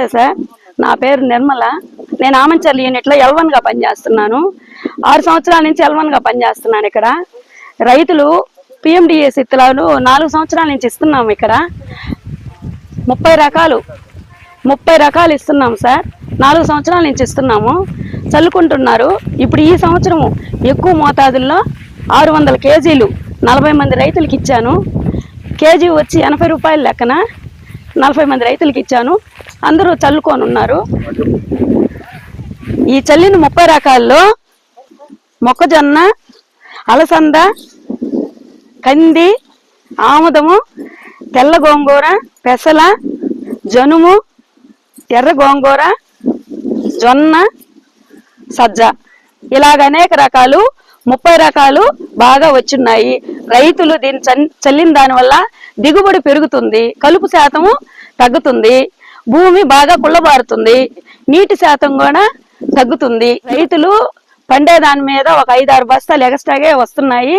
Sir, నా పేరు నిర్మల. నేను ఆమంచర్ల యూనిట్లో L1 గా పనిచేస్తున్నాను. 6 సంవత్సరాల నుంచి L1 గా పనిచేస్తున్నాను. ఇక్కడ రైతులు PMDS విత్తనాలు 4 సంవత్సరాల నుంచి ఇస్తున్నాము. ఇక్కడ 30 రకాలు ఇస్తున్నాం సార్. 4 సంవత్సరాల నుంచి ఇస్తున్నాము. చల్లుకుంటున్నారు. ఇప్పుడు ఈ సంవత్సరం ఎక్కువ మోతాదుల్లో 600 కేజీలు 40 మంది రైతులకు ఇచ్చాను. కేజీ వచ్చి 80 రూపాయల లెక్కన 40 మంది రైతులకు ఇచ్చాను. అందరూ చల్లుకొని ఉన్నారు. ఈ చల్లిన 30 రకాల్లో మొక్కజొన్న, అలసంద, కంది, ఆముదము, తెల్ల గోంగూర, పెసల, జనుము, ఎర్ర గోంగూర, జొన్న, సజ్జ, ఇలాగ అనేక రకాలు 30 రకాలు బాగా వచ్చున్నాయి. రైతులు దీన్ని చల్లిన దానివల్ల దిగుబడి పెరుగుతుంది, కలుపు శాతము తగ్గుతుంది, భూమి బాగా కుళ్ళబారుతుంది, నీటి శాతం కూడా తగ్గుతుంది. రైతులు పండే దాని మీద ఒక 5-6 బస్తాలు ఎక్స్ట్రాగే వస్తున్నాయి.